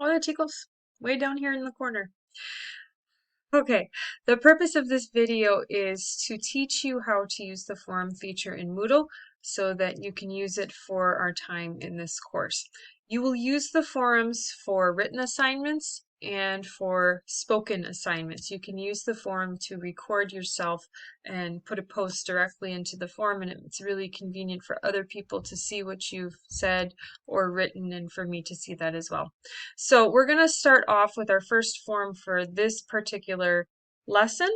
Hola chicos, way down here in the corner. Okay, the purpose of this video is to teach you how to use the forum feature in Moodle so that you can use it for our time in this course. You will use the forums for written assignments and for spoken assignments. You can use the forum to record yourself and put a post directly into the forum, and it's really convenient for other people to see what you've said or written and for me to see that as well. So we're going to start off with our first form for this particular lesson.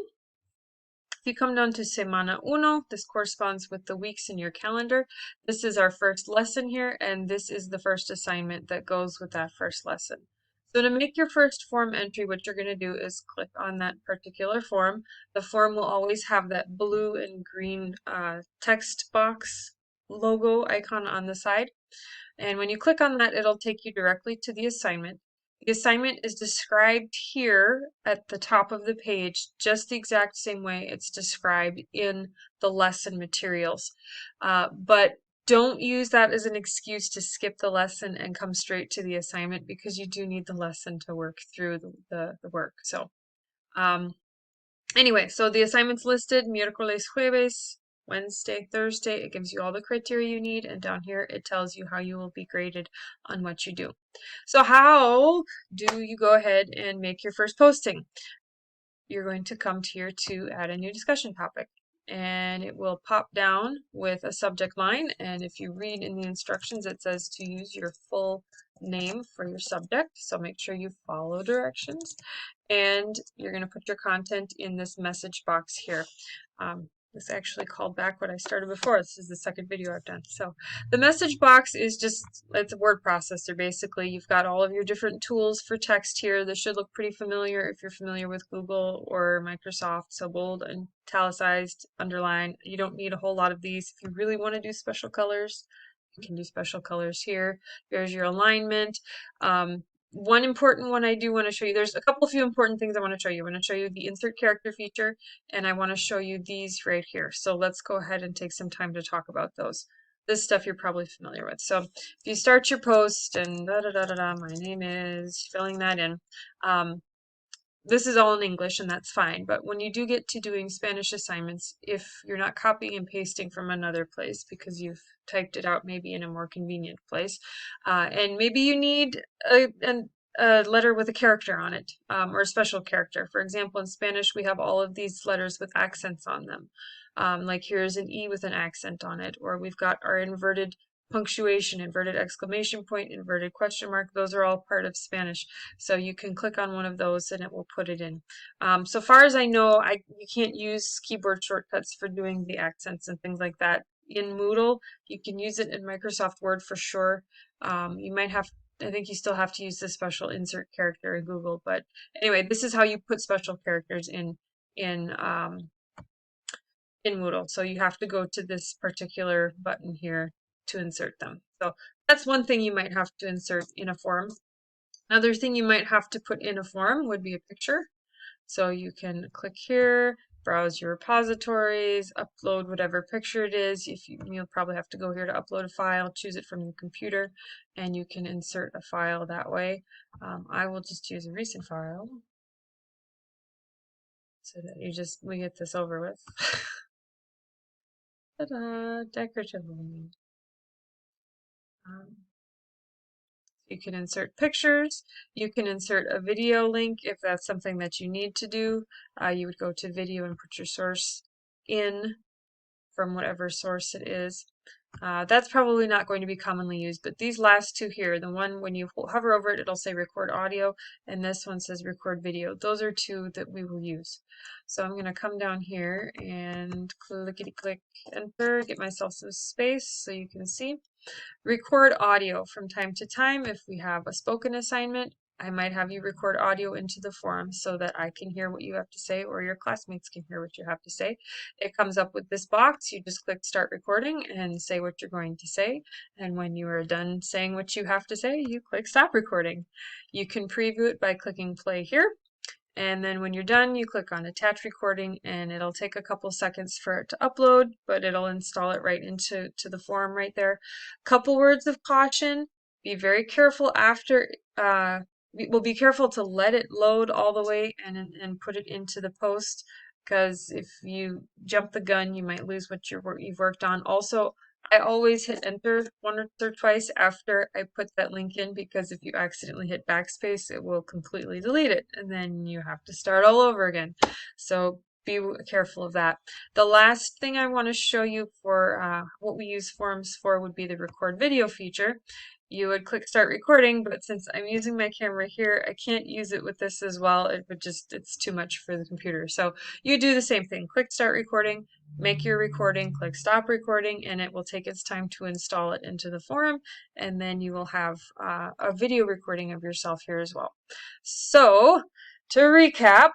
If you come down to Semana Uno, this corresponds with the weeks in your calendar. This is our first lesson here, and this is the first assignment that goes with that first lesson. So to make your first form entry, what you're going to do is click on that particular form. The form will always have that blue and green text box logo icon on the side. And when you click on that, it'll take you directly to the assignment. The assignment is described here at the top of the page, just the exact same way it's described in the lesson materials. But don't use that as an excuse to skip the lesson and come straight to the assignment, because you do need the lesson to work through the work. So anyway, so the assignment's listed, miércoles, jueves, Wednesday, Thursday. It gives you all the criteria you need, and down here it tells you how you will be graded on what you do. So how do you go ahead and make your first posting? You're going to come here to add a new discussion topic, and it will pop down with a subject line, and if you read in the instructions it says to use your full name for your subject, so make sure you follow directions, and you're going to put your content in this message box here. This actually called back what I started before. This is the second video I've done. So the message box is just, it's a word processor basically. You've got all of your different tools for text here. This should look pretty familiar if you're familiar with Google or Microsoft. So bold, italicized, underline. You don't need a whole lot of these. If you really want to do special colors, you can do special colors here. Here's your alignment. One important one I do want to show you, there's a few important things I want to show you. I want to show you the insert character feature, and I want to show you these right here. So let's go ahead and take some time to talk about those. This stuff you're probably familiar with. So if you start your post and my name is, filling that in, this is all in English and that's fine, but when you do get to doing Spanish assignments, if you're not copying and pasting from another place because you've typed it out maybe in a more convenient place, and maybe you need a letter with a character on it, or a special character. For example, in Spanish we have all of these letters with accents on them. Like here's an E with an accent on it, or we've got our inverted punctuation, inverted exclamation point, inverted question mark. Those are all part of Spanish. So you can click on one of those and it will put it in. So far as I know, you can't use keyboard shortcuts for doing the accents and things like that in Moodle. You can use it in Microsoft Word for sure. You might have, I think you still have to use the special insert character in Google. But anyway, this is how you put special characters in Moodle. So you have to go to this particular button here to insert them. So that's one thing you might have to insert in a form. Another thing you might have to put in a form would be a picture. So you can click here, browse your repositories, upload whatever picture it is. You'll probably have to go here to upload a file, choose it from your computer, and you can insert a file that way. I will just use a recent file so that we get this over with. Ta-da, decoratively. You can insert pictures. You can insert a video link if that's something that you need to do. You would go to video and put your source in from whatever source it is. That's probably not going to be commonly used, but these last two here, the one when you hover over it, it'll say record audio, and this one says record video. Those are two that we will use. So I'm going to come down here and clickety-click enter, get myself some space so you can see. Record audio from time to time. If we have a spoken assignment, I might have you record audio into the forum so that I can hear what you have to say, or your classmates can hear what you have to say. It comes up with this box. You just click start recording and say what you're going to say. And when you are done saying what you have to say, you click stop recording. You can preview it by clicking play here. And then when you're done, you click on attach recording, and it'll take a couple seconds for it to upload, but it'll install it right into the forum right there. Couple words of caution: be very careful after Well, be careful to let it load all the way and put it into the post, because if you jump the gun, you might lose what you've worked on. Also, I always hit enter once or twice after I put that link in, because if you accidentally hit backspace, it will completely delete it, and then you have to start all over again. So be careful of that. The last thing I want to show you for what we use forums for would be the record video feature. You would click start recording, but since I'm using my camera here, I can't use it with this as well. It's too much for the computer. So you do the same thing. Click start recording, make your recording, click stop recording, and it will take its time to install it into the forum, and then you will have a video recording of yourself here as well. So to recap,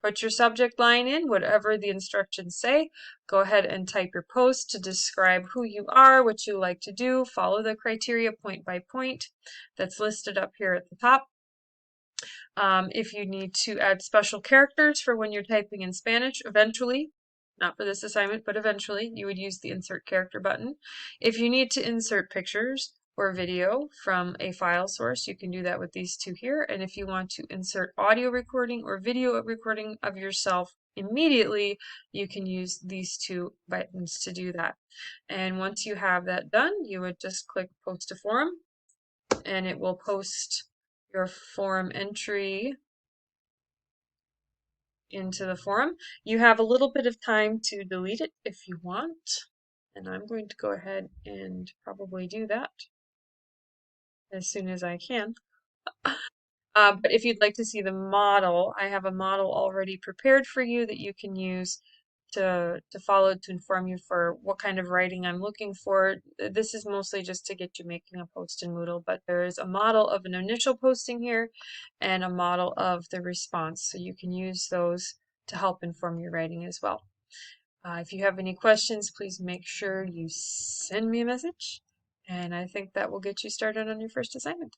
put your subject line in, whatever the instructions say. Go ahead and type your post to describe who you are, what you like to do. Follow the criteria point by point that's listed up here at the top. If you need to add special characters for when you're typing in Spanish, eventually, not for this assignment, but eventually, you would use the insert character button. If you need to insert pictures or video from a file source, you can do that with these two here. And if you want to insert audio recording or video recording of yourself immediately, you can use these two buttons to do that. And once you have that done, you would just click post to forum, and it will post your forum entry into the forum. You have a little bit of time to delete it if you want, and I'm going to go ahead and probably do that as soon as I can. But if you'd like to see the model, I have a model already prepared for you that you can use to follow to inform you for what kind of writing I'm looking for. This is mostly just to get you making a post in Moodle, but there is a model of an initial posting here and a model of the response, so you can use those to help inform your writing as well. If you have any questions, please make sure you send me a message, and I think that will get you started on your first assignment.